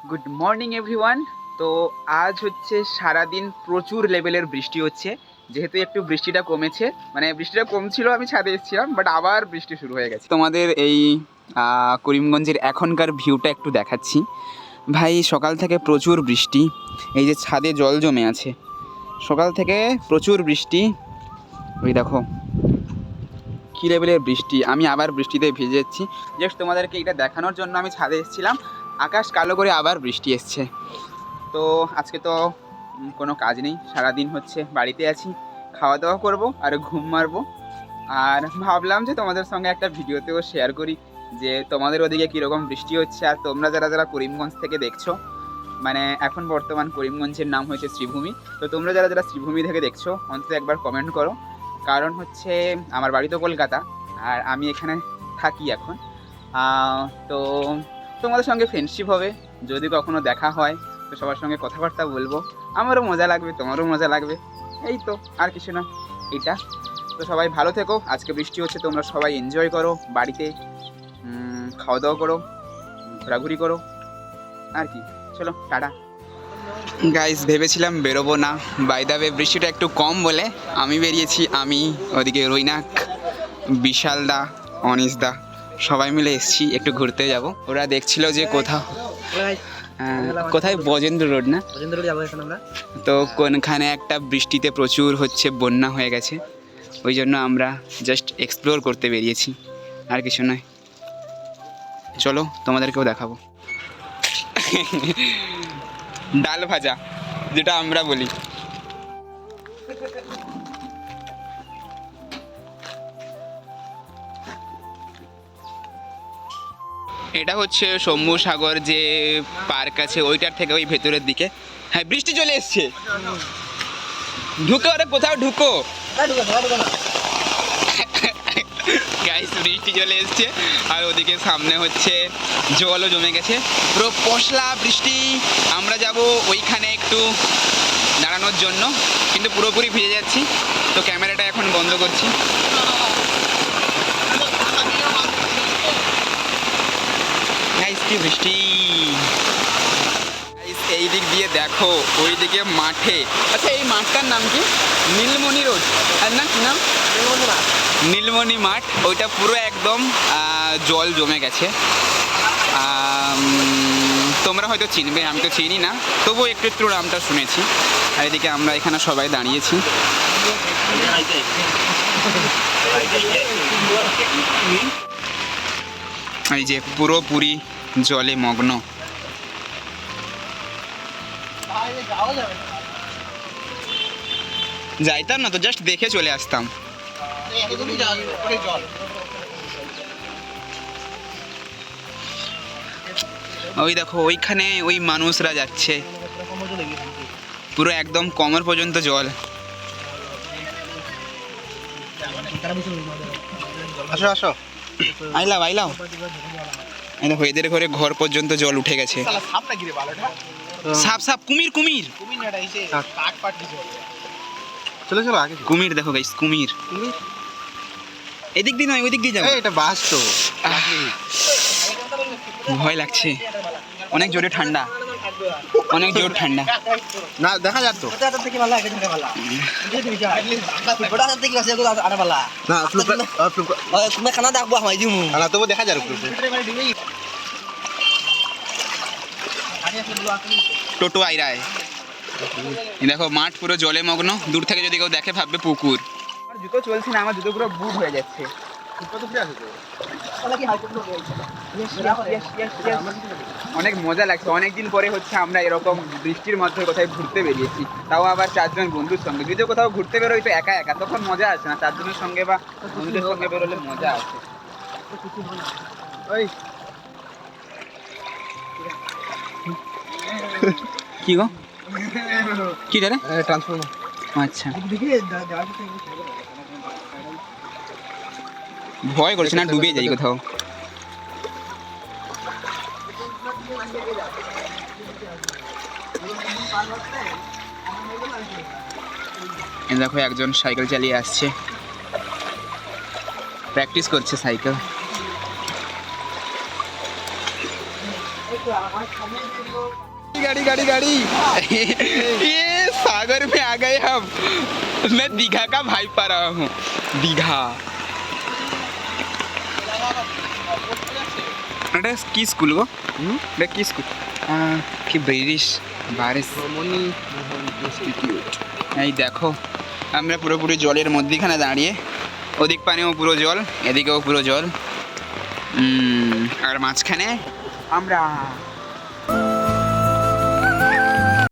Good morning everyone. তো আজ হচ্ছে সারাদিন প্রচুর লেভেলের বৃষ্টি হচ্ছে। যেহেতু একটু বৃষ্টিটা কমেছে, মানে বৃষ্টিটা কমছিল, আমি ছাদে এসেছিলাম, বাট আবার বৃষ্টি শুরু হয়ে গেছে। তোমাদের এই করিমগঞ্জের এখনকার ভিউটা একটু দেখাচ্ছি। ভাই সকাল থেকে প্রচুর বৃষ্টি, এই যে ছাদে জল জমে আছে, সকাল থেকে প্রচুর বৃষ্টি। ওই দেখো কী লেভেলের বৃষ্টি, আমি আবার বৃষ্টিতে ভিজে যাচ্ছি। জাস্ট তোমাদেরকে এটা দেখানোর জন্য আমি ছাদে এসেছিলাম। আকাশ কালো করে আবার বৃষ্টি এসছে। তো আজকে তো কোনো কাজ নেই, সারাদিন হচ্ছে বাড়িতে আছি, খাওয়া দাওয়া করবো আর ঘুম মারবো। আর ভাবলাম যে তোমাদের সঙ্গে একটা ভিডিওতেও শেয়ার করি যে তোমাদের ওদিকে কীরকম বৃষ্টি হচ্ছে। আর তোমরা যারা যারা করিমগঞ্জ থেকে দেখছো, মানে এখন বর্তমান করিমগঞ্জের নাম হয়েছে শ্রীভূমি, তো তোমরা যারা যারা শ্রীভূমি থেকে দেখছো অন্তত একবার কমেন্ট করো। কারণ হচ্ছে আমার বাড়ি তো কলকাতা, আর আমি এখানে থাকি এখন। তো তোমাদের সঙ্গে ফ্রেন্ডশিপ হবে, যদি কখনো দেখা হয় তো সবার সঙ্গে কথাবার্তা বলবো, আমারও মজা লাগবে, তোমারও মজা লাগবে, এই তো, আর কিছু না এটা। তো সবাই ভালো থেকো, আজকে বৃষ্টি হচ্ছে, তোমরা সবাই এনজয় করো, বাড়িতে খাওয়া দাওয়া করো, ঘোরাঘুরি করো, আর কি। চলো টাটা। গাইস ভেবেছিলাম বেরোবো না, বাই দ্য ওয়ে বৃষ্টিটা একটু কম বলে আমি বেরিয়েছি। আমি ওদিকে রৈনাক, বিশালদা, অনিশদা সবাই মিলে এসেছি একটু ঘুরতে যাব। ওরা দেখছিল যে কোথায় বজেন্দ্র রোড না, তো কোনখানে একটা বৃষ্টিতে প্রচুর হচ্ছে বন্যা হয়ে গেছে, ওই জন্য আমরা জাস্ট এক্সপ্লোর করতে বেরিয়েছি, আর কিছু নয়। চলো তোমাদেরকেও দেখাবো। ডাল ভাজা যেটা আমরা বলি। এটা হচ্ছে শম্ভু সাগর যে পার্ক আছে ওইটার থেকে ওই ভেতরের দিকে। হ্যাঁ বৃষ্টি চলে এসছে, ঢুকো, ওরা কোথাও ঢুকো। গাইস বৃষ্টি চলে এসছে, আর ওদিকে সামনে হচ্ছে জলও জমে গেছে, পুরো পশলা বৃষ্টি। আমরা যাব ওইখানে একটু দাঁড়ানোর জন্য, কিন্তু পুরোপুরি ভিজে যাচ্ছি, তো ক্যামেরাটা এখন বন্ধ করছি। গাইস কি বৃষ্টি, এই দিক দিয়ে দেখো, ওই দিকে মাঠে। আচ্ছা এই মাঠটার নাম কি? নীলমণি রোড, আর না কি নাম? নীলমণি মাঠ। ওইটা পুরো একদম জল জমে গেছে। তোমরা হয়তো চিনবে, আমি তো চিনি না, তবুও একটু একটু নামটা শুনেছি। আর এদিকে আমরা এখানে সবাই দাঁড়িয়েছি। এই যে পুরোপুরি জলে মগ্ন। যাইতাম না তো, জাস্ট দেখে চলে আসতাম। ওই দেখো ওইখানে ওই মানুষরা যাচ্ছে, পুরো একদম কোমর পর্যন্ত জল। আসো আসো, আইলাও আইলাও। এই দেখো এদের ঘরে ঘর পর্যন্ত জল উঠে গেছে। সাপ সাপ, কুমির কুমির, চলো চলো আগে। কুমির দেখো গাইস, কুমির। এদিক দিয়ে নয়, ওই দিক দিয়ে যাবো। এটা বাস তো, ভয় লাগছে, অনেক জোরে ঠান্ডা, অনেক জোর ঠান্ডা। না দেখা যাক তো, তবু দেখা যাক। টোটো আইরায় দেখো, মাঠ পুরো জলে মগ্ন, দূর থেকে যদি কেউ দেখে ভাববে পুকুর। আমার জুতো চলছে না, আমার জুতো পুরো বুট হয়ে যাচ্ছে। অনেক মজা লাগছে, অনেকদিন পরে হচ্ছে আমরা এরকম বৃষ্টির মধ্যে কোথায় ঘুরতে বেরিয়েছি, তাও আবার 4 জন বন্ধুর সঙ্গে। যদি কোথাও ঘুরতে বেরোই তো একা একা, তখন মজা আসে না, 4 জনের সঙ্গে বা বন্ধুদের সঙ্গে বেরোলে মজা আসে। ওই কি গো, কি রে? ট্রান্সফর্মার। আচ্ছা, ভয় করছে না ডুবে যাই কোথাও। দেখো একজন সাইকেল চালিয়ে আসছে, প্র্যাকটিস করছে সাইকেল। गाड़ी गाड़ी गाड़ी ये सागर में आ गए हम। मैं दीघा का भाई पा रहा हूँ। दीघा এটা কি স্কুল গো? এটা কি স্কুল? কি ব্রিটিশ বারিশ ইনস্টিটিউট। এই দেখো আমরা পুরোপুরি জলের মধ্যেখানে দাঁড়িয়ে, ওদিক পানেও পুরো জল, এদিকেও পুরো জল, আর মাঝখানে আমরা।